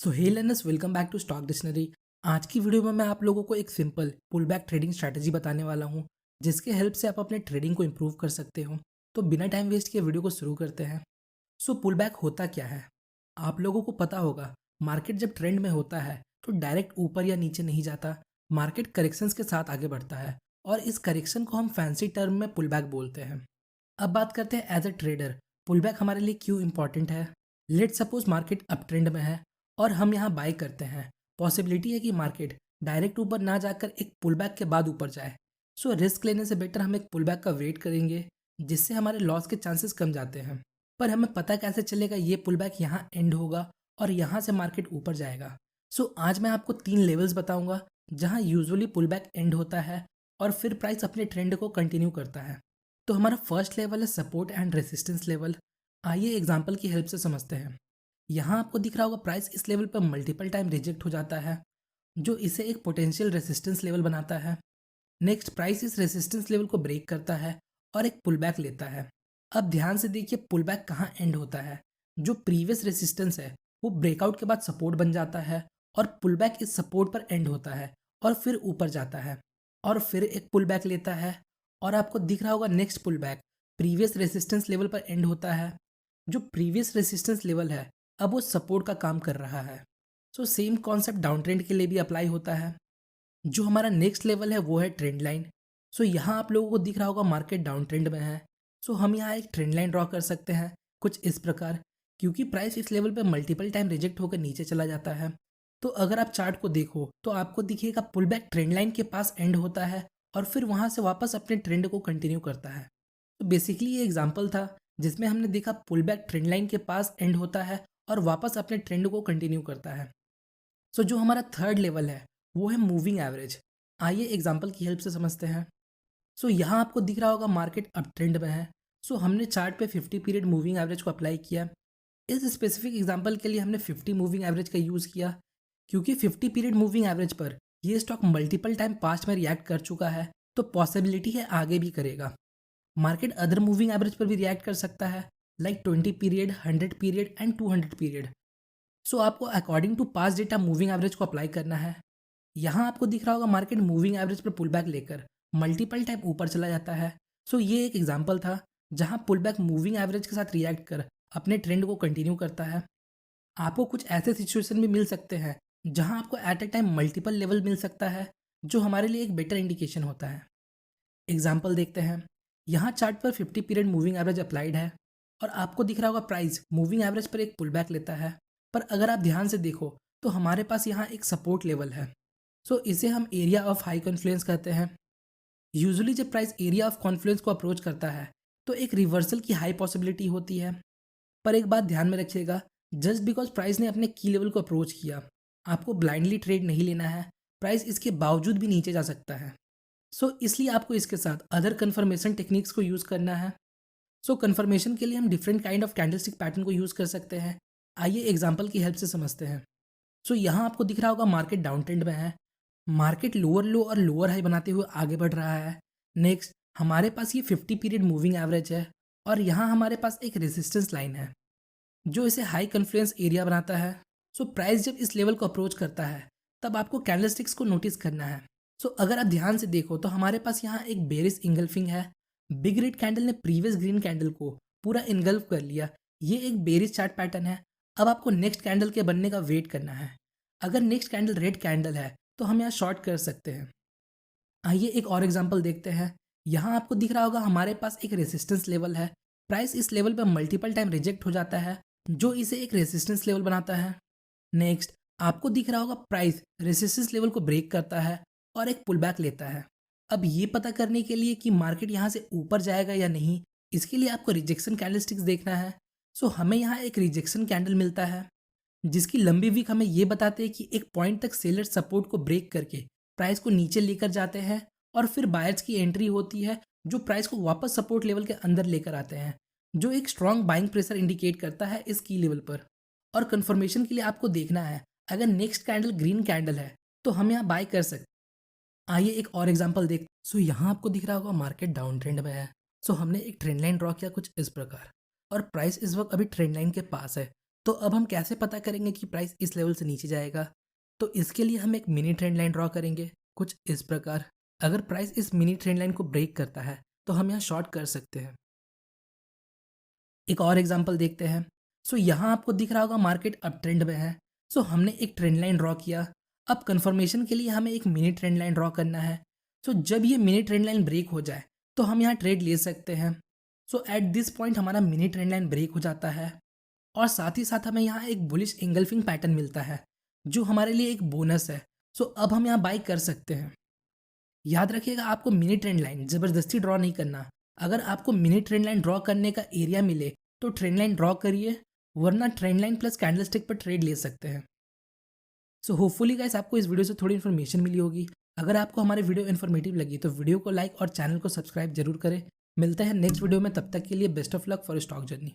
So hey learners, welcome back to stock dictionary. आज की video में मैं आप लोगों को एक simple pull back trading strategy बताने वाला हूं, जिसके हेल्प से आप अपने ट्रेडिंग को इम्प्रूव कर सकते हो। तो बिना टाइम वेस्ट किए वीडियो को शुरू करते हैं। सो पुल बैक होता क्या है? आप लोगों को पता होगा, मार्केट जब ट्रेंड में होता है तो डायरेक्ट ऊपर या नीचे नहीं जाता। मार्केट करेक्शंस के साथ आगे बढ़ता है और इस करेक्शन को हम फैंसी टर्म में पुल बैक बोलते हैं। अब बात करते हैं as a trader pull back हमारे लिए क्यों इंपॉर्टेंट है। Let suppose market up trend में है और हम यहाँ बाय करते हैं। पॉसिबिलिटी है कि मार्केट डायरेक्ट ऊपर ना जाकर एक पुल बैक के बाद ऊपर जाए। सो रिस्क लेने से बेटर हम एक पुल बैक का वेट करेंगे, जिससे हमारे लॉस के चांसेस कम जाते हैं। पर हमें पता कैसे चलेगा ये पुल बैक यहाँ एंड होगा और यहाँ से मार्केट ऊपर जाएगा? सो आज मैं आपको 3 लेवल्स बताऊंगा जहाँ यूजुअली पुल बैक एंड होता है और फिर प्राइस अपने ट्रेंड को कंटिन्यू करता है। तो हमारा फर्स्ट लेवल है सपोर्ट एंड रेसिस्टेंस लेवल। आइए एग्जांपल की हेल्प से समझते हैं। यहाँ आपको दिख रहा होगा प्राइस इस लेवल पर मल्टीपल टाइम रिजेक्ट हो जाता है, जो इसे एक पोटेंशियल रेसिस्टेंस लेवल बनाता है। नेक्स्ट प्राइस इस रेसिस्टेंस लेवल को ब्रेक करता है और एक पुल बैक लेता है। अब ध्यान से देखिए पुल बैक कहाँ एंड होता है। जो प्रीवियस रेसिस्टेंस है वो ब्रेकआउट के बाद सपोर्ट बन जाता है और पुल बैक इस सपोर्ट पर एंड होता है और फिर ऊपर जाता है और फिर एक पुल बैक लेता है। और आपको दिख रहा होगा next pull back previous resistance level पर एंड होता है। जो प्रीवियस रेसिस्टेंस लेवल है अब वो सपोर्ट का काम कर रहा है। So same concept down trend के लिए भी अप्लाई होता है। जो हमारा नेक्स्ट लेवल है वो है ट्रेंड लाइन। सो यहाँ आप लोगों को दिख रहा होगा मार्केट डाउन ट्रेंड में है। सो हम यहाँ एक ट्रेंड लाइन ड्रॉ कर सकते हैं कुछ इस प्रकार। क्योंकि प्राइस इस लेवल पे मल्टीपल टाइम रिजेक्ट होकर नीचे चला जाता है, तो अगर आप चार्ट को देखो तो आपको दिखेगा पुल बैक ट्रेंड लाइन के पास एंड होता है और फिर वहाँ से वापस अपने ट्रेंड को कंटिन्यू करता है। तो बेसिकली ये एग्जाम्पल था जिसमें हमने देखा पुल बैक ट्रेंड लाइन के पास एंड होता है और वापस अपने ट्रेंड को कंटिन्यू करता है। सो जो हमारा थर्ड लेवल है वो है मूविंग एवरेज। आइए एग्जांपल की हेल्प से समझते हैं। सो यहाँ आपको दिख रहा होगा मार्केट अप ट्रेंड में है। सो हमने चार्ट पे 50 पीरियड मूविंग एवरेज को अप्लाई किया। इस स्पेसिफिक एग्जांपल के लिए हमने 50 मूविंग एवरेज का यूज़ किया, क्योंकि 50 पीरियड मूविंग एवरेज पर ये स्टॉक मल्टीपल टाइम पास्ट में रिएक्ट कर चुका है, तो पॉसिबिलिटी है आगे भी करेगा। मार्केट अदर मूविंग एवरेज पर भी रिएक्ट कर सकता है, like 20 period, 100 period and 200 period. So आपको according to past data moving average को अप्लाई करना है। यहाँ आपको दिख रहा होगा मार्केट मूविंग एवरेज पर पुल बैक लेकर मल्टीपल टाइम ऊपर चला जाता है। सो ये एक एग्जाम्पल था जहाँ पुल बैक मूविंग एवरेज के साथ रिएक्ट कर अपने ट्रेंड को कंटिन्यू करता है। आपको कुछ ऐसे सिचुएशन भी मिल सकते हैं जहाँ आपको at a time multiple level मिल सकता है, जो हमारे लिए एक बेटर इंडिकेशन होता है। एग्जाम्पल देखते हैं। यहाँ चार्ट पर 50 पीरियड मूविंग एवरेज अप्लाइड है और आपको दिख रहा होगा प्राइस मूविंग एवरेज पर एक पुल बैक लेता है। पर अगर आप ध्यान से देखो तो हमारे पास यहाँ एक सपोर्ट लेवल है। सो इसे हम एरिया ऑफ हाई कॉन्फ्लुएंस कहते हैं। यूजुअली जब प्राइस एरिया ऑफ कॉन्फ्लुएंस को अप्रोच करता है तो एक रिवर्सल की हाई पॉसिबिलिटी होती है। पर एक बात ध्यान में रखिएगा, जस्ट बिकॉज प्राइस ने अपने की लेवल को अप्रोच किया, आपको ब्लाइंडली ट्रेड नहीं लेना है। प्राइस इसके बावजूद भी नीचे जा सकता है। सो इसलिए आपको इसके साथ अदर कन्फर्मेशन टेक्निक्स को यूज़ करना है। सो कन्फर्मेशन के लिए हम different kind of candlestick pattern को यूज़ कर सकते हैं। आइए एग्जाम्पल की हेल्प से समझते हैं। सो यहाँ आपको दिख रहा होगा मार्केट डाउन ट्रेंड में है। मार्केट लोअर लो और लोअर हाई बनाते हुए आगे बढ़ रहा है। नेक्स्ट हमारे पास ये 50 पीरियड मूविंग एवरेज है और यहाँ हमारे पास एक रेजिस्टेंस लाइन है जो इसे हाई कन्फ्लुएंस एरिया बनाता है। सो प्राइस जब इस लेवल को अप्रोच करता है तब आपको कैंडलस्टिक्स को नोटिस करना है। सो अगर आप ध्यान से देखो तो हमारे पास यहाँ एक बेरिश इंगल्फिंग है। बिग रेड कैंडल ने प्रीवियस ग्रीन कैंडल को पूरा इनगल्फ कर लिया। ये एक बेरिश चार्ट पैटर्न है। अब आपको नेक्स्ट कैंडल के बनने का वेट करना है। अगर नेक्स्ट कैंडल रेड कैंडल है तो हम यहाँ शॉर्ट कर सकते हैं। आइए एक और एग्जांपल देखते हैं। यहाँ आपको दिख रहा होगा हमारे पास एक रेसिस्टेंस लेवल है। प्राइस इस लेवल पर मल्टीपल टाइम रिजेक्ट हो जाता है, जो इसे एक रेसिस्टेंस लेवल बनाता है। नेक्स्ट आपको दिख रहा होगा प्राइस रेसिस्टेंस लेवल को ब्रेक करता है और एक पुल बैक लेता है। अब ये पता करने के लिए कि मार्केट यहाँ से ऊपर जाएगा या नहीं, इसके लिए आपको रिजेक्शन कैंडलस्टिक्स देखना है। सो हमें यहाँ एक रिजेक्शन कैंडल मिलता है जिसकी लंबी वीक हमें ये बताते हैं कि एक पॉइंट तक सेलर सपोर्ट को ब्रेक करके प्राइस को नीचे लेकर जाते हैं और फिर बायर्स की एंट्री होती है जो प्राइस को वापस सपोर्ट लेवल के अंदर लेकर आते हैं, जो एक स्ट्रॉन्ग बाइंग प्रेशर इंडिकेट करता है इस की लेवल पर। और कंफर्मेशन के लिए आपको देखना है अगर नेक्स्ट कैंडल ग्रीन कैंडल है तो हम यहाँ बाय कर सकते। आइए एक और एग्जांपल देख। सो यहाँ आपको दिख रहा होगा मार्केट डाउन ट्रेंड में है। सो हमने एक ट्रेंड लाइन ड्रॉ किया कुछ इस प्रकार और प्राइस इस वक्त अभी ट्रेंड लाइन के पास है। तो अब हम कैसे पता करेंगे कि प्राइस इस लेवल से नीचे जाएगा? तो इसके लिए हम एक मिनी ट्रेंड लाइन ड्रॉ करेंगे कुछ इस प्रकार। अगर प्राइस इस मिनी ट्रेंड लाइन को ब्रेक करता है तो हम यहाँ शॉर्ट कर सकते हैं। एक और एग्जांपल देखते हैं। सो यहाँ आपको दिख रहा होगा मार्केट अप ट्रेंड में है। सो हमने एक ट्रेंड लाइन ड्रॉ किया। अब कंफर्मेशन के लिए हमें एक मिनी ट्रेंड लाइन ड्रॉ करना है। सो जब ये मिनी ट्रेंड लाइन ब्रेक हो जाए तो हम यहाँ ट्रेड ले सकते हैं। सो एट दिस पॉइंट हमारा मिनी ट्रेंड लाइन ब्रेक हो जाता है और साथ ही साथ हमें यहाँ एक बुलिश एंगल्फिंग पैटर्न मिलता है जो हमारे लिए एक बोनस है। सो अब हम यहाँ बाई कर सकते हैं। याद रखिएगा, आपको मिनी ट्रेंड लाइन ज़बरदस्ती ड्रॉ नहीं करना। अगर आपको मिनी ट्रेंड लाइन ड्रॉ करने का एरिया मिले तो ट्रेंड लाइन ड्रॉ करिए, वरना ट्रेंड लाइन प्लस कैंडलस्टिक पर ट्रेड ले सकते हैं। सो होपफुली गाइस आपको इस वीडियो से थोड़ी इन्फॉर्मेशन मिली होगी। अगर आपको हमारी वीडियो इन्फॉर्मेटिव लगी तो वीडियो को लाइक और चैनल को सब्सक्राइब जरूर करें। मिलते हैं नेक्स्ट वीडियो में, तब तक के लिए best of luck for stock journey.